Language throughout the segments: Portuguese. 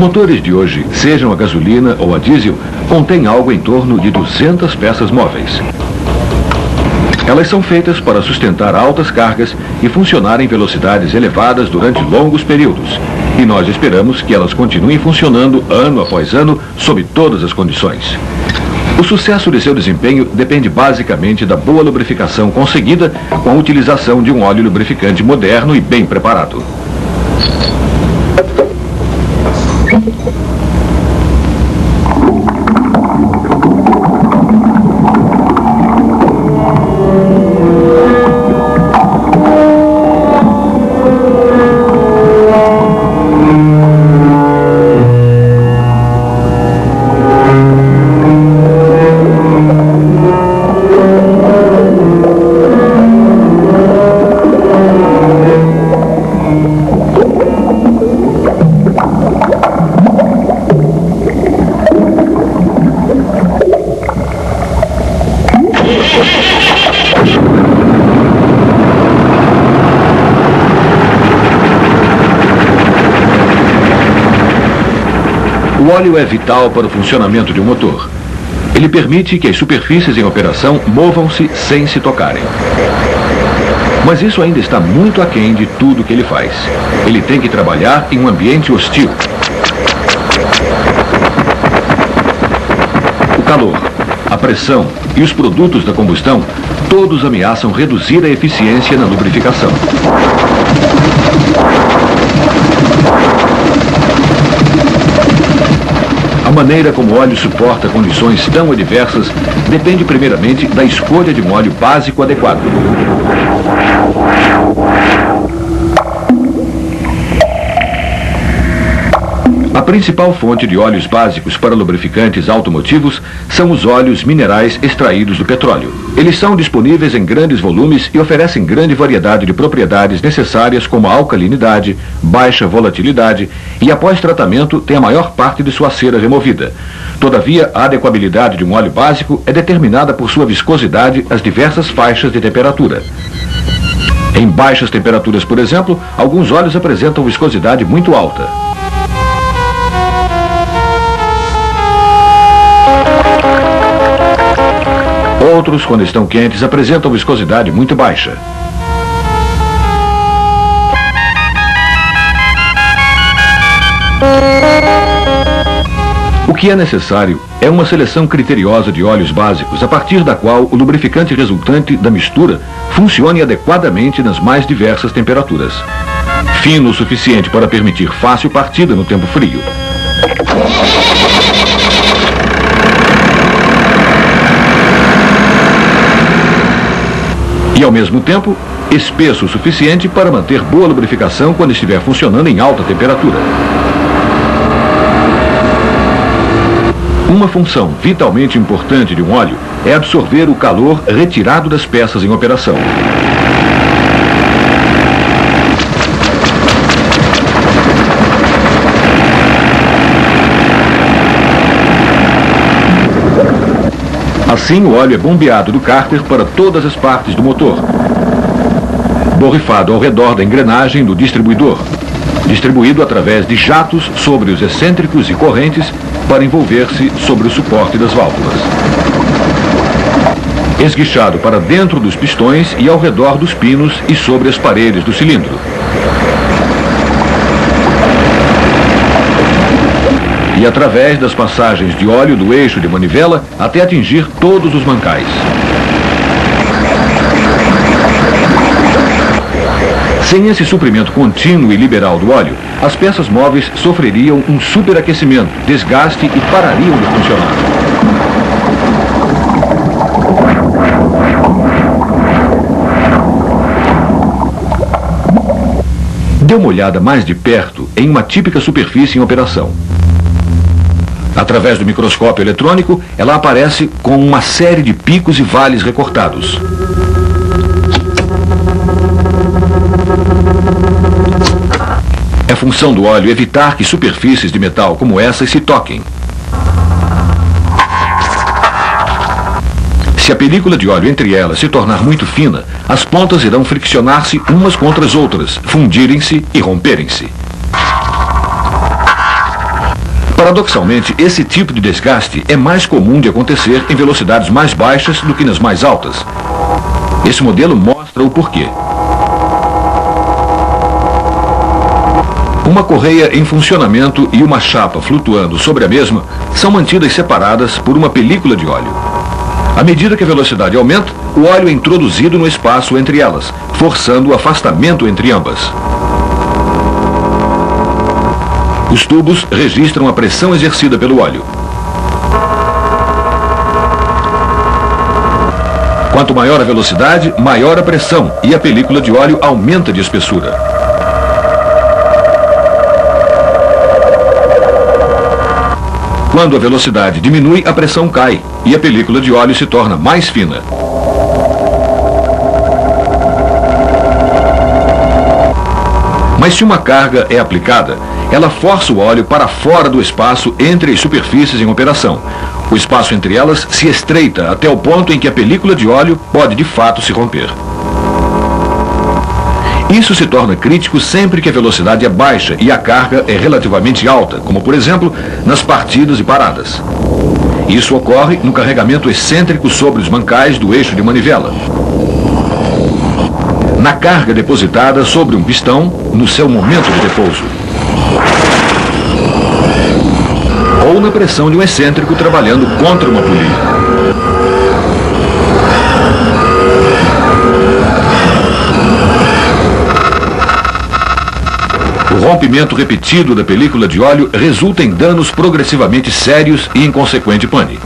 motores de hoje, sejam a gasolina ou a diesel, contêm algo em torno de 200 peças móveis. Elas são feitas para sustentar altas cargas e funcionar em velocidades elevadas durante longos períodos. E nós esperamos que elas continuem funcionando ano após ano, sob todas as condições. O sucesso de seu desempenho depende basicamente da boa lubrificação conseguida com a utilização de um óleo lubrificante moderno e bem preparado. O óleo é vital para o funcionamento de um motor. Ele permite que as superfícies em operação movam-se sem se tocarem. Mas isso ainda está muito aquém de tudo que ele faz. Ele tem que trabalhar em um ambiente hostil. O calor, a pressão e os produtos da combustão, todos ameaçam reduzir a eficiência na lubrificação. A maneira como o óleo suporta condições tão adversas depende primeiramente da escolha de um óleo básico adequado. A principal fonte de óleos básicos para lubrificantes automotivos são os óleos minerais extraídos do petróleo. Eles são disponíveis em grandes volumes e oferecem grande variedade de propriedades necessárias como a alcalinidade, baixa volatilidade e após tratamento tem a maior parte de sua cera removida. Todavia, a adequabilidade de um óleo básico é determinada por sua viscosidade às diversas faixas de temperatura. Em baixas temperaturas, por exemplo, alguns óleos apresentam viscosidade muito alta. Outros, quando estão quentes, apresentam viscosidade muito baixa. O que é necessário é uma seleção criteriosa de óleos básicos, a partir da qual o lubrificante resultante da mistura funcione adequadamente nas mais diversas temperaturas. Fino o suficiente para permitir fácil partida no tempo frio. E, ao mesmo tempo, espesso o suficiente para manter boa lubrificação quando estiver funcionando em alta temperatura. Uma função vitalmente importante de um óleo é absorver o calor retirado das peças em operação. Assim, o óleo é bombeado do cárter para todas as partes do motor, borrifado ao redor da engrenagem do distribuidor, distribuído através de jatos sobre os excêntricos e correntes para envolver-se sobre o suporte das válvulas, esguichado para dentro dos pistões e ao redor dos pinos e sobre as paredes do cilindro. E através das passagens de óleo do eixo de manivela até atingir todos os mancais. Sem esse suprimento contínuo e liberal do óleo, as peças móveis sofreriam um superaquecimento, desgaste e parariam de funcionar. Dê uma olhada mais de perto em uma típica superfície em operação. Através do microscópio eletrônico, ela aparece com uma série de picos e vales recortados. É função do óleo evitar que superfícies de metal como essas se toquem. Se a película de óleo entre elas se tornar muito fina, as pontas irão friccionar-se umas contra as outras, fundirem-se e romperem-se. Paradoxalmente, esse tipo de desgaste é mais comum de acontecer em velocidades mais baixas do que nas mais altas. Esse modelo mostra o porquê. Uma correia em funcionamento e uma chapa flutuando sobre a mesma são mantidas separadas por uma película de óleo. À medida que a velocidade aumenta, o óleo é introduzido no espaço entre elas, forçando o afastamento entre ambas. Os tubos registram a pressão exercida pelo óleo. Quanto maior a velocidade, maior a pressão e a película de óleo aumenta de espessura. Quando a velocidade diminui, a pressão cai e a película de óleo se torna mais fina. Mas se uma carga é aplicada, ela força o óleo para fora do espaço entre as superfícies em operação. O espaço entre elas se estreita até o ponto em que a película de óleo pode de fato se romper. Isso se torna crítico sempre que a velocidade é baixa e a carga é relativamente alta, como por exemplo nas partidas e paradas. Isso ocorre no carregamento excêntrico sobre os mancais do eixo de manivela, na carga depositada sobre um pistão no seu momento de repouso, ou na pressão de um excêntrico trabalhando contra uma polia. O rompimento repetido da película de óleo resulta em danos progressivamente sérios e em consequente pane.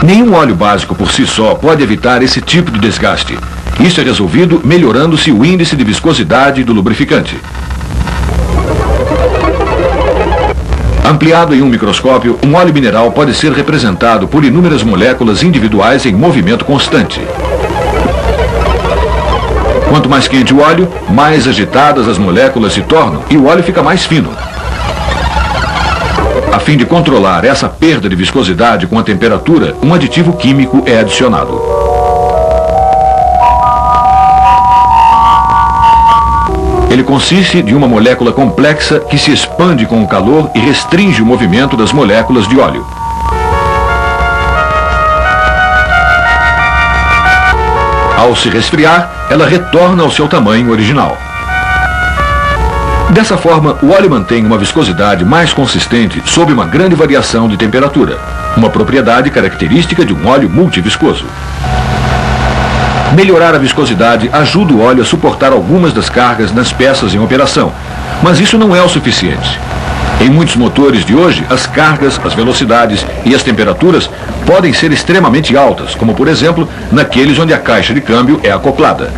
Nenhum óleo básico por si só pode evitar esse tipo de desgaste. Isso é resolvido melhorando-se o índice de viscosidade do lubrificante. Ampliado em um microscópio, um óleo mineral pode ser representado por inúmeras moléculas individuais em movimento constante. Quanto mais quente o óleo, mais agitadas as moléculas se tornam e o óleo fica mais fino. A fim de controlar essa perda de viscosidade com a temperatura, um aditivo químico é adicionado. Ele consiste de uma molécula complexa que se expande com o calor e restringe o movimento das moléculas de óleo. Ao se resfriar, ela retorna ao seu tamanho original. Dessa forma, o óleo mantém uma viscosidade mais consistente sob uma grande variação de temperatura, uma propriedade característica de um óleo multiviscoso. Melhorar a viscosidade ajuda o óleo a suportar algumas das cargas nas peças em operação, mas isso não é o suficiente. Em muitos motores de hoje, as cargas, as velocidades e as temperaturas podem ser extremamente altas, como por exemplo, naqueles onde a caixa de câmbio é acoplada.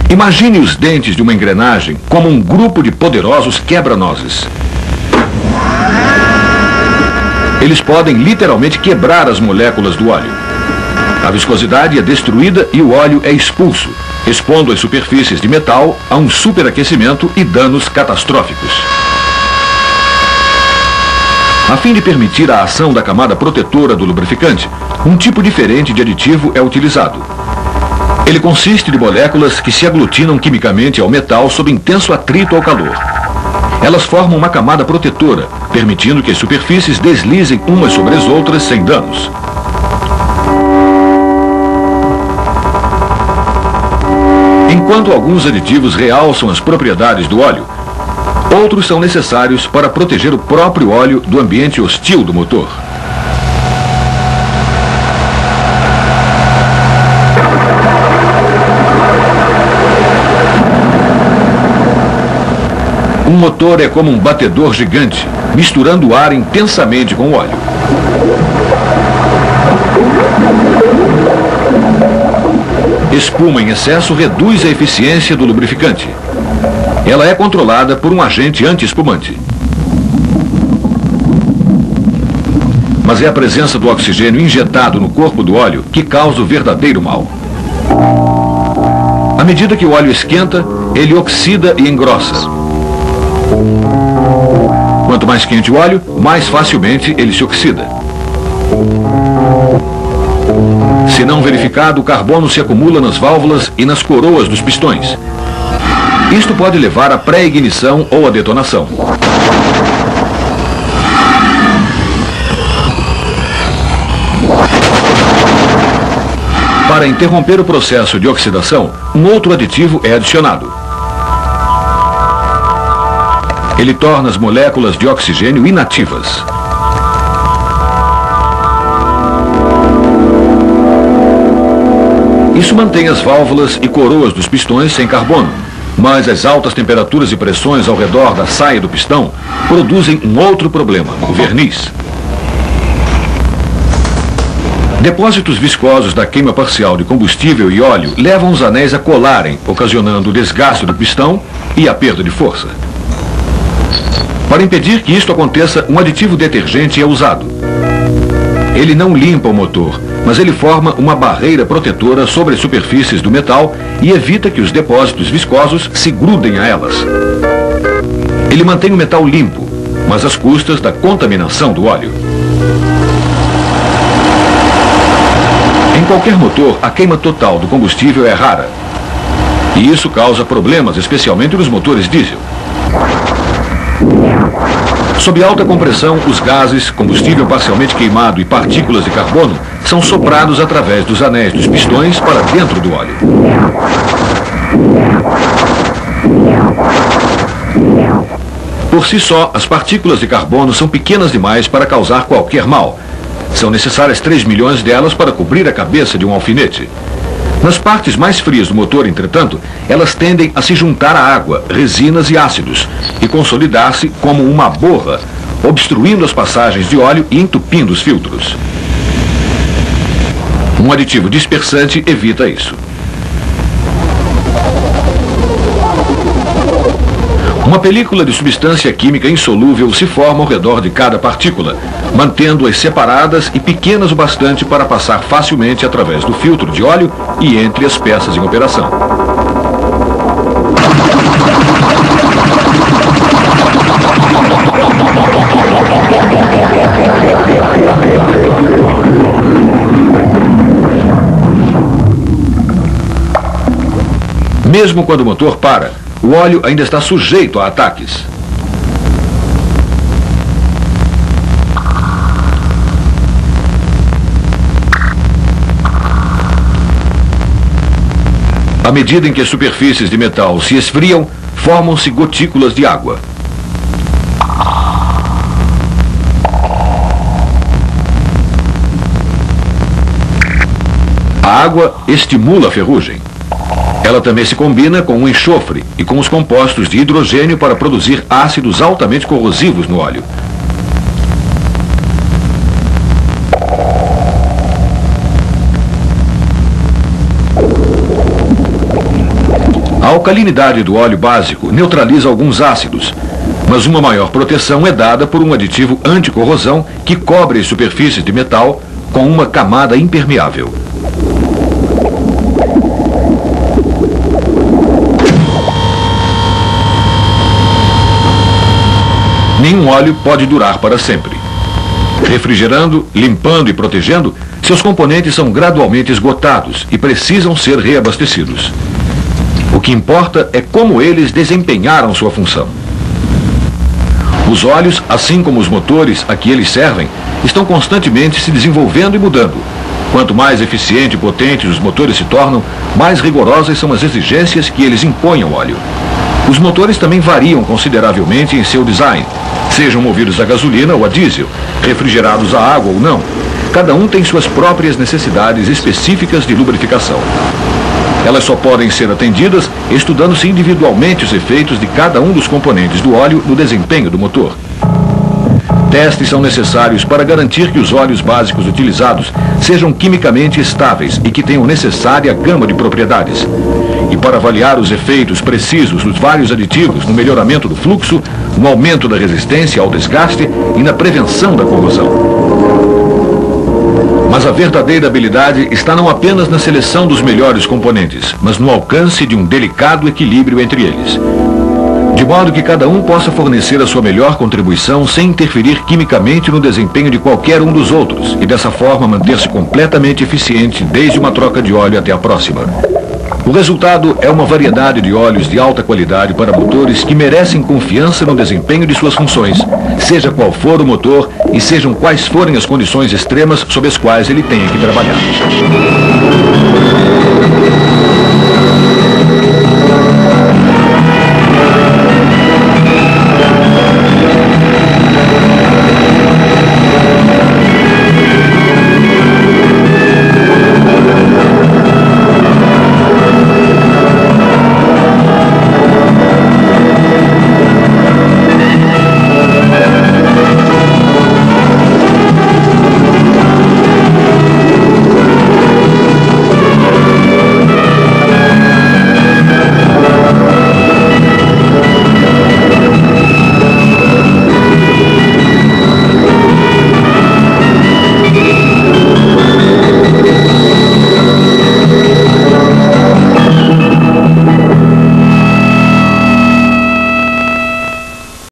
Imagine os dentes de uma engrenagem como um grupo de poderosos quebra-nozes. Eles podem literalmente quebrar as moléculas do óleo. A viscosidade é destruída e o óleo é expulso, expondo as superfícies de metal a um superaquecimento e danos catastróficos. A fim de permitir a ação da camada protetora do lubrificante, um tipo diferente de aditivo é utilizado. Ele consiste de moléculas que se aglutinam quimicamente ao metal sob intenso atrito ao calor. Elas formam uma camada protetora, permitindo que as superfícies deslizem umas sobre as outras sem danos. Enquanto alguns aditivos realçam as propriedades do óleo, outros são necessários para proteger o próprio óleo do ambiente hostil do motor. Um motor é como um batedor gigante, misturando o ar intensamente com o óleo. Espuma em excesso reduz a eficiência do lubrificante. Ela é controlada por um agente anti-espumante. Mas é a presença do oxigênio injetado no corpo do óleo que causa o verdadeiro mal. À medida que o óleo esquenta, ele oxida e engrossa. Quanto mais quente o óleo, mais facilmente ele se oxida. Se não verificado, o carbono se acumula nas válvulas e nas coroas dos pistões. Isto pode levar à pré-ignição ou à detonação. Para interromper o processo de oxidação, um outro aditivo é adicionado. Ele torna as moléculas de oxigênio inativas. Isso mantém as válvulas e coroas dos pistões sem carbono, mas as altas temperaturas e pressões ao redor da saia do pistão produzem um outro problema, o verniz. Depósitos viscosos da queima parcial de combustível e óleo levam os anéis a colarem, ocasionando o desgaste do pistão e a perda de força. Para impedir que isto aconteça, um aditivo detergente é usado. Ele não limpa o motor, mas ele forma uma barreira protetora sobre as superfícies do metal e evita que os depósitos viscosos se grudem a elas. Ele mantém o metal limpo, mas às custas da contaminação do óleo. Em qualquer motor, a queima total do combustível é rara. E isso causa problemas, especialmente nos motores diesel. Sob alta compressão, os gases, combustível parcialmente queimado e partículas de carbono são soprados através dos anéis dos pistões para dentro do óleo. Por si só, as partículas de carbono são pequenas demais para causar qualquer mal. São necessárias 3 milhões delas para cobrir a cabeça de um alfinete. Nas partes mais frias do motor, entretanto, elas tendem a se juntar à água, resinas e ácidos, e consolidar-se como uma borra, obstruindo as passagens de óleo e entupindo os filtros. Um aditivo dispersante evita isso. Uma película de substância química insolúvel se forma ao redor de cada partícula, mantendo-as separadas e pequenas o bastante para passar facilmente através do filtro de óleo e entre as peças em operação. Mesmo quando o motor para, o óleo ainda está sujeito a ataques. À medida em que as superfícies de metal se esfriam, formam-se gotículas de água. A água estimula a ferrugem. Ela também se combina com o enxofre e com os compostos de hidrogênio para produzir ácidos altamente corrosivos no óleo. A alcalinidade do óleo básico neutraliza alguns ácidos, mas uma maior proteção é dada por um aditivo anticorrosão que cobre as superfícies de metal com uma camada impermeável. Nenhum óleo pode durar para sempre. Refrigerando, limpando e protegendo, seus componentes são gradualmente esgotados e precisam ser reabastecidos. O que importa é como eles desempenharam sua função. Os óleos, assim como os motores a que eles servem, estão constantemente se desenvolvendo e mudando. Quanto mais eficientes e potentes os motores se tornam, mais rigorosas são as exigências que eles impõem ao óleo. Os motores também variam consideravelmente em seu design, sejam movidos a gasolina ou a diesel, refrigerados a água ou não. Cada um tem suas próprias necessidades específicas de lubrificação. Elas só podem ser atendidas estudando-se individualmente os efeitos de cada um dos componentes do óleo no desempenho do motor. Testes são necessários para garantir que os óleos básicos utilizados sejam quimicamente estáveis e que tenham necessária gama de propriedades. E para avaliar os efeitos precisos dos vários aditivos no melhoramento do fluxo, no aumento da resistência ao desgaste e na prevenção da corrosão. Mas a verdadeira habilidade está não apenas na seleção dos melhores componentes, mas no alcance de um delicado equilíbrio entre eles. de modo que cada um possa fornecer a sua melhor contribuição sem interferir quimicamente no desempenho de qualquer um dos outros, e dessa forma manter-se completamente eficiente desde uma troca de óleo até a próxima. O resultado é uma variedade de óleos de alta qualidade para motores que merecem confiança no desempenho de suas funções, seja qual for o motor e sejam quais forem as condições extremas sob as quais ele tenha que trabalhar.